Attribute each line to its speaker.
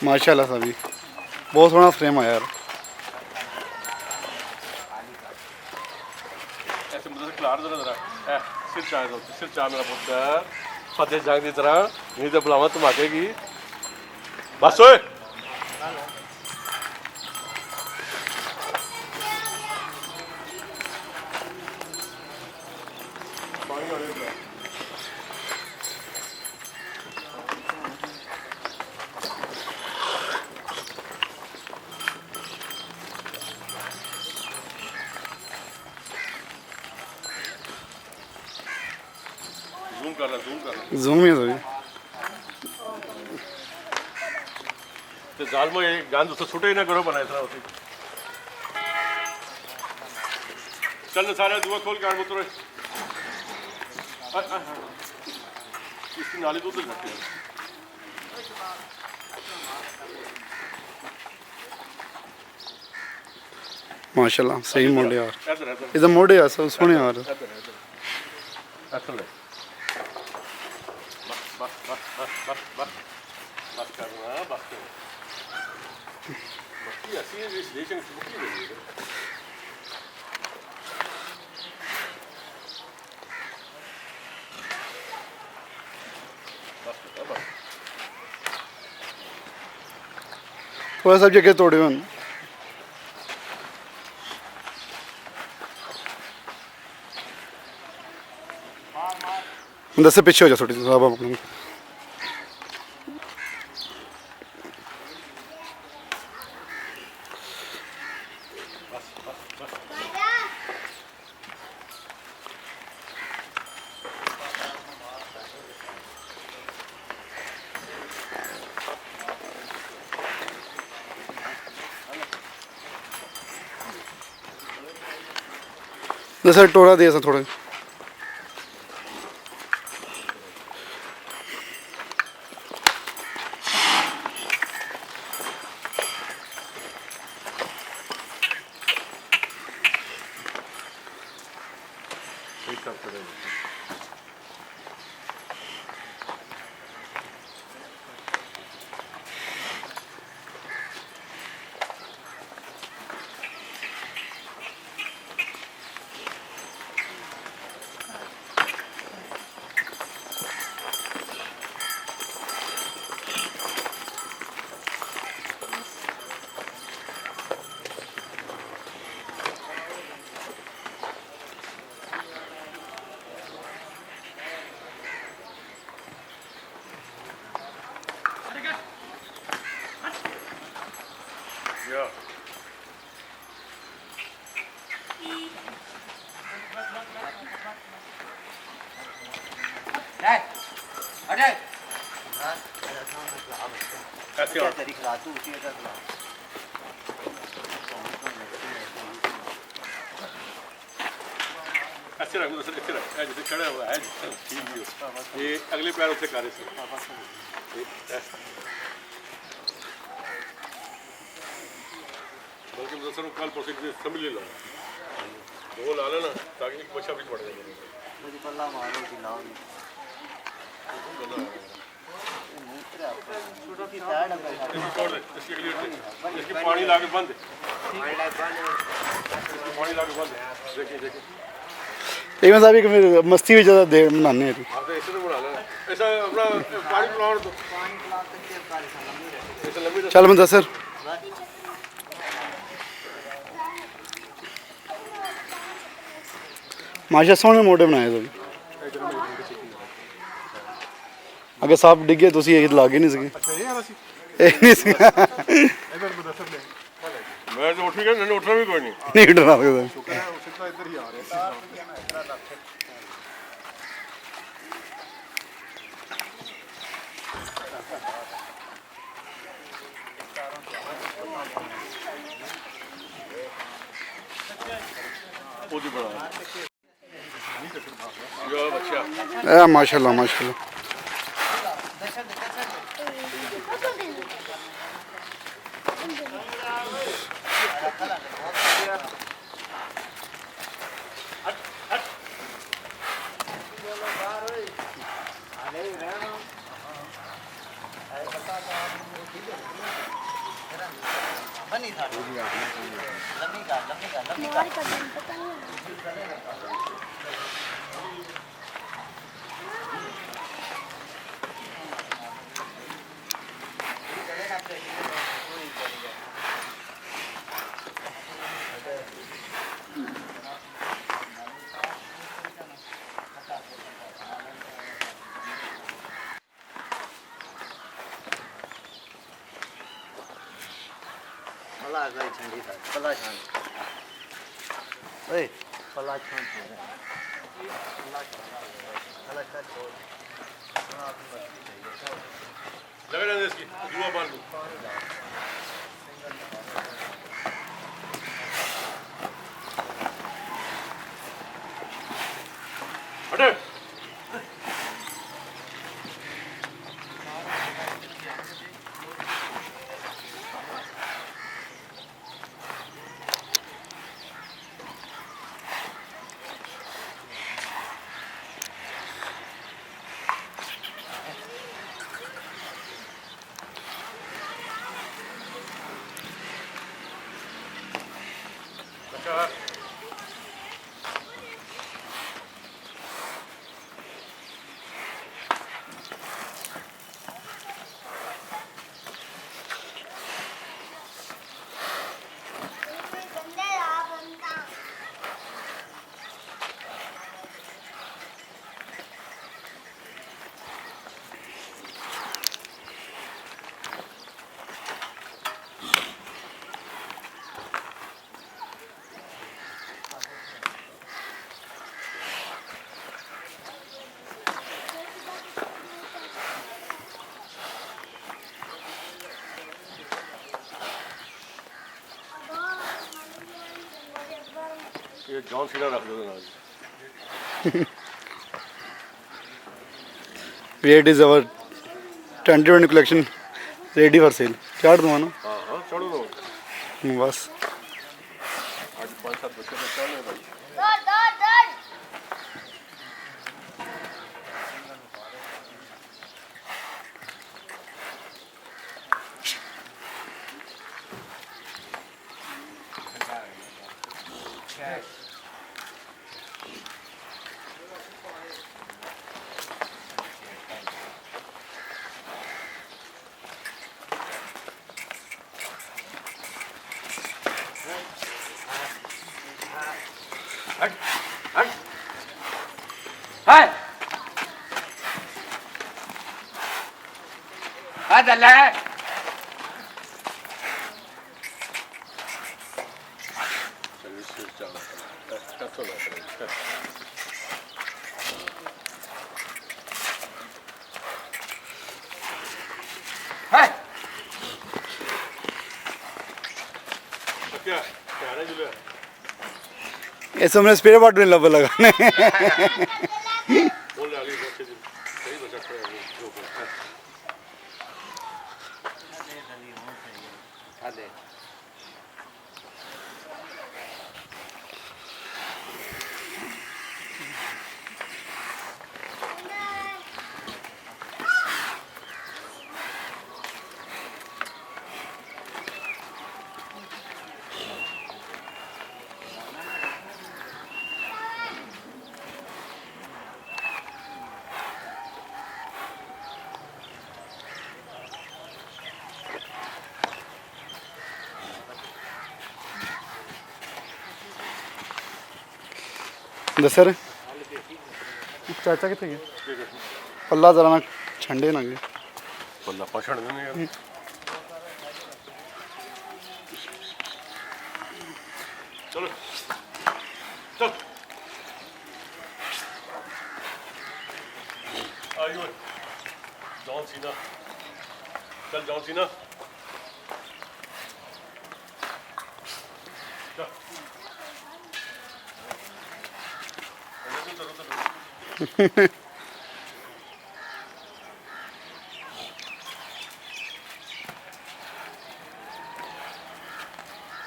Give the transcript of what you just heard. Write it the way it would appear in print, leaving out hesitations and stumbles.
Speaker 1: माशाल्लाह सभी बहुत सोहना फ्रेम आया यार।
Speaker 2: ऐसे मुझे खिलाड़ दो जरा सिर चाह दो सिर चाह मेरा पुत्र फतेह जंग की तरह नहीं तो बुलावा तुम आकेगी बस ओए
Speaker 1: जूम ही है सभी
Speaker 2: तो जाल में गांध उससे छूटे ही ना करो बनाए था उसी चल सारे दुआ खोल के उतरो इसकी नाली दूध लगती है
Speaker 1: माशाल्लाह सही मोड़े यार।
Speaker 2: इधर इधर
Speaker 1: इधर मोड़े यार सब सोने यार।
Speaker 2: ऐसा ले बस बस बस बस बस बस करना बस बस ऐसी है इस देश में मुक्ति नहीं है बस बस
Speaker 1: थोड़ा सब जगह तोड़े हुए दस से पीछे हो जाओ थोड़ी सी आप अपने दस टोरा दे सा थोड़ा
Speaker 2: Yeah. ऐसे और ऐसे रख ऐसे रख जैसे खड़ा हुआ है ये अगले पैरों से कार्य से बल्कि मुझे कल परसों समझ ले लो वो ला लेना ताकि एक बच्चा भी पड़ जाएगा मुझे पल्ला मारो कि नाम इसकी पानी ला के बंद पानी ला के बंद देखिए देखिए
Speaker 1: एक मैं साहब एक मस्ती भी ज़्यादा देर मनाने हैं
Speaker 2: आप तो ऐसे तो बना लेना ऐसा अपना पानी पिलाओ तो ऐसा लंबी
Speaker 1: चल बंदा सर माशा सोहने मोटे बनाए सभी अगर सांप डिगे तो ये लागे नहीं सके
Speaker 2: मैं तो उठ भी गया उठना भी कोई नहीं
Speaker 1: नहीं डरा सकता
Speaker 2: इधर ही आ रहे
Speaker 1: माशाल्लाह माशाल्लाह
Speaker 2: लगे रहने इसकी जुआ बांध दो हटे अच्छा ये जॉन सीना रख दो ना
Speaker 1: It is our 2020 collection ready for sale. चाट दूंगा ना
Speaker 2: हाँ हाँ चढ़ो ना
Speaker 1: बस
Speaker 2: आज 5-7 बच्चे तो चल रहे भाई हट हट
Speaker 3: हाय هذا
Speaker 2: चलिए सिर चढ़ो कथो ना करें
Speaker 3: हाय
Speaker 2: तो क्या क्या है जुलिया
Speaker 1: ऐसे हमने स्पेयर पार्ट में लव लगाने
Speaker 2: बोल रहे अगले बच्चे दिन सही बचा खड़े हैं जो
Speaker 1: ਦੱਸਿਆ ਰੇ ਚਾਚਾ ਕਿੱਥੇ ਗਿਆ ਪੱਲਾ ਜ਼ਰਾ ਨਾ ਛੰਡੇ ਨਾ ਗਏ
Speaker 2: बंदा पछड़ नहीं यार चलो चल आयु जॉन सीना चल जॉन सीना चल